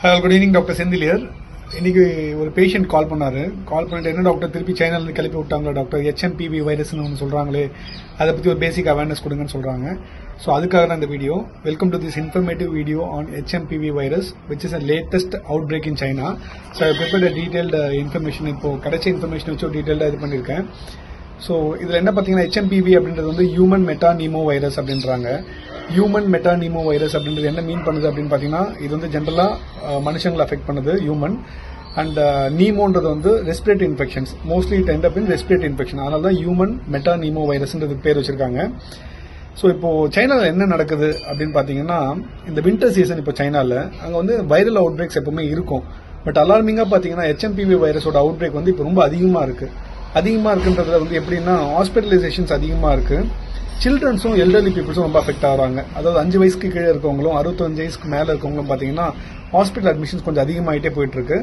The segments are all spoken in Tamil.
Hello, good evening. Doctor Senthil here. இன்னைக்கு ஒரு பேஷண்ட் கால் பண்ணிட்டு என்ன டாக்டர் திருப்பி சைனாலேருந்து கிளப்பி விட்டாங்களா டாக்டர், HMPV வைரஸ்னு ஒன்று சொல்கிறாங்களே, அதை பற்றி ஒரு பேசிக் அவேர்னஸ் கொடுங்கன்னு சொல்கிறாங்க. ஸோ அதுக்காக தான் இந்த video. Welcome to this informative video on HMPV virus which is a latest out break in China. So I prepared detailed information. இப்போது கிடைச்ச இன்ஃபர்மேஷன் வச்சு ஒரு டீட்டெயிலாக இது பண்ணியிருக்கேன். ஸோ இதில் என்ன பார்த்தீங்கன்னா, HMPV அப்படின்றது வந்து ஹியூமன் மெட்டானிமோ வைரஸ் அப்படின்றாங்க. ஹியூமன் மெட்டானிமோ வைரஸ் அப்படின்றது என்ன மீன் பண்ணுது அப்படின்னு பார்த்தீங்கன்னா, இது வந்து ஜென்ரலாக மனுஷங்களை அஃபெக்ட் பண்ணுது ஹியூமன். அண்ட் நீமோன்றது வந்து respiratory infections, mostly it end up in respiratory infection. அதனால தான் ஹியூமன் மெட்டானிமோ வைரஸ்ன்றது பேர் வச்சிருக்காங்க. ஸோ இப்போது சைனாவில் என்ன நடக்குது அப்படின்னு பார்த்தீங்கன்னா, இந்த வின்டர் சீசன் இப்போ சைனாவில் அங்கே வந்து வைரல் அவுட் பிரேக்ஸ் எப்பவுமே இருக்கும். பட் அலார்மிங்காக பார்த்தீங்கன்னா, HMPV வைரஸோட அவுட் பிரேக் வந்து இப்போ ரொம்ப அதிகமாக இருக்குன்றதுல வந்து எப்படின்னா, ஹாஸ்பிட்டலைசேஷன்ஸ் அதிகமாக இருக்குது. சில்ட்ரன்ஸும் எல்டர்லி பீப்புள்ஸும் ரொம்ப அஃபெக்ட் ஆகிறாங்க. அதாவது 5 வயசுக்கு கீழே இருக்கவங்களும் 65 வயசுக்கு மேலே இருக்கவங்களும் பார்த்தீங்கன்னா, ஹாஸ்பிட்டல் அட்மிஷன்ஸ் கொஞ்சம் அதிகமாகிட்டே போயிட்டு இருக்கு.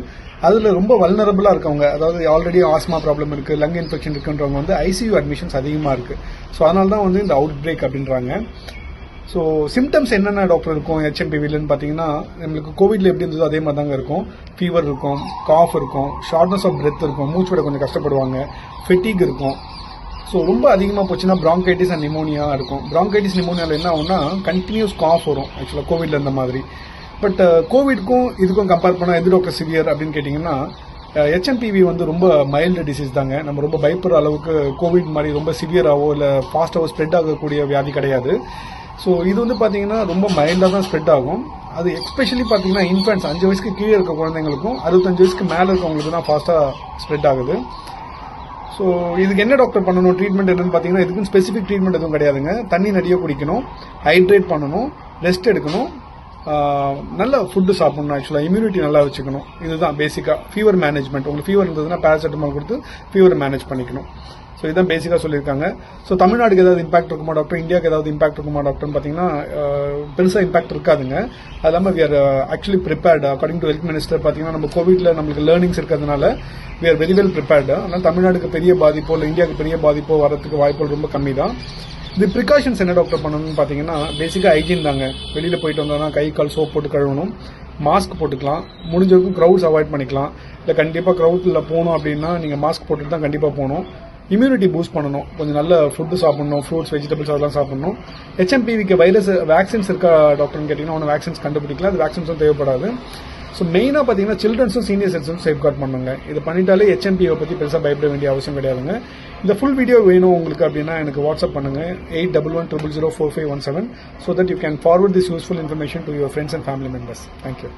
அதில் ரொம்ப வல்னரபிளாக இருக்கவங்க, அதாவது ஆல்ரெடி ஆஸ்மா ப்ராப்ளம் இருக்குது, லங் இன்ஃபெக்ஷன் இருக்குன்றவங்க வந்து ICU அட்மிஷன்ஸ் அதிகமாக இருக்குது. ஸோ அதனால தான் வந்து இந்த அவுட் பிரேக் அப்படின்றாங்க. ஸோ சிம்டம்ஸ் என்னென்ன டாக்டர் இருக்கும் HMPVலன்னு பார்த்தீங்கன்னா, நம்மளுக்கு கோவிட்ல எப்படி இருந்ததோ அதே மாதிரி தாங்க இருக்கும். ஃபீவர் இருக்கும், காஃப் இருக்கும், ஷார்ட்னஸ் ஆஃப் பிரெத் இருக்கும், மூச்சு விட கொஞ்சம் கஷ்டப்படுவாங்க, ஃபெட்டிக் இருக்கும். ஸோ ரொம்ப அதிகமாக போச்சுன்னா பிராங்கைட்டிஸ் அண்ட் நிமோனியா இருக்கும். பிராங்கைட்டிஸ் நிமோனியாவில் என்ன ஆகும்னா, கண்டினியூஸ் காஃப் வரும். ஆக்சுவலாக கோவிட்ல இருந்த மாதிரி. பட் கோவிட்க்கும் இதுக்கும் கம்பேர் பண்ணால் எது டாக்டர் சிவியர் அப்படின்னு கேட்டிங்கன்னா, HMPV வந்து ரொம்ப மைல்டு டிசீஸ் தாங்க. நம்ம ரொம்ப பயப்படுற அளவுக்கு கோவிட் மாதிரி ரொம்ப சிவியராகவோ இல்லை ஃபாஸ்ட்டாகவோ ஸ்ப்ரெட் ஆகக்கூடிய வியாதி கிடையாது. ஸோ இது வந்து பார்த்தீங்கன்னா ரொம்ப மைல்டாக தான் ஸ்ப்ரெட் ஆகும். அது எஸ்பெஷலி பார்த்தீங்கன்னா இன்ஃபென்ட்ஸ், 5 வயசுக்கு கீழே இருக்க குழந்தைங்களுக்கும் 65 வயசுக்கு மேலே இருக்கவங்களுக்கு தான் ஃபாஸ்ட்டாக ஸ்ப்ரெட் ஆகுது. ஸோ இதுக்கு என்ன டாக்டர் பண்ணணும், ட்ரீட்மெண்ட் என்னன்னு பார்த்தீங்கன்னா, இதுக்கும் ஸ்பெசிஃபிக் ட்ரீட்மெண்ட் எதுவும் கிடையாதுங்க. தண்ணி நிறைய குடிக்கணும், ஹைட்ரேட் பண்ணணும், ரெஸ்ட் எடுக்கணும், நல்ல ஃபுட்டு சாப்பிடணும், ஆக்சுவலாக இம்யூனிட்டி நல்லா வச்சுக்கணும். இதுதான் பேசிக்காக ஃபீவர் மேனேஜ்மெண்ட். உங்களுக்கு ஃபீவர் இருந்ததுன்னா பேராசிட்டமால் கொடுத்து ஃபீவரை மேனேஜ் பண்ணிக்கணும். ஸோ இதுதான் பேசிக்காக சொல்லியிருக்காங்க. ஸோ தமிழ்நாடுக்கு ஏதாவது இம்பாக்ட் இருக்குமா டாக்டர், இந்தியாவுக்கு ஏதாவது இம்பாக்ட் இருக்குமா டாக்டர்னு பார்த்தீங்கன்னா, பெருசாக இம்பாக்ட் இருக்காதுங்க. அது இல்லாமல் we are actually prepared. According to health minister பார்த்தீங்கன்னா, நம்ம கோவிட்ல நம்மளுக்கு லேர்னிங்ஸ் இருக்கிறதுனால we are very well prepared. அதனால் தமிழ்நாடுக்கு பெரிய பாதிப்போ இல்லை இந்தியாவுக்கு பெரிய பாதிப்போ வரதுக்கு வாய்ப்புகள் ரொம்ப கம்மி தான். இது ப்ரிகாஷன்ஸ் என்ன டாக்டர் பண்ணணும்னு பார்த்தீங்கன்னா, பேசிக்காக ஹைஜீன் தாங்க. வெளியில் போயிட்டு வந்தோம்னா கை கால் சோப் போட்டு கழுவணும், மாஸ்க் போட்டுக்கலாம், முடிஞ்ச வரைக்கும் க்ரௌட்ஸ் அவாய்ட் பண்ணிக்கலாம். இல்லை கண்டிப்பாக க்ரௌட்டில் போகணும் அப்படின்னா நீங்கள் மாஸ்க் போட்டுட்டு தான் கண்டிப்பாக போகணும். இம்யூனிட்டி பூஸ்ட் பண்ணணும், கொஞ்சம் நல்ல ஃபுட்டு சாப்பிடணும், ஃப்ரூட்ஸ் வெஜிடபிள்ஸ் அதெல்லாம் சாப்பிடணும். HMPVக்கு வைரஸ் வேக்சின்ஸ் இருக்கா டாக்டர்னு கேட்டிங்கன்னா, ஒன்று வேக்சின்ஸ் கண்டுபிடிக்கலாம், அது வேக்சின்ஸும் தேவைப்படாது. ஸோ மெயினாக பார்த்தீங்கன்னா சில்ட்ரன்ஸும் சீனியர் சிட்டிசன்ஸும் சேஃப்கார்ட் பண்ணுங்க. இது பண்ணிட்டாலே HMPV பற்றி பெருசாக பயப்பட வேண்டிய அவசியம் கிடையாதுங்க. இந்த ஃபுல் வீடியோ வேணும் உங்களுக்கு அப்படின்னா எனக்கு வாட்ஸ்அப் பண்ணுங்க 8110045117 so that you can forward this useful information to your friends and family members. Thank you.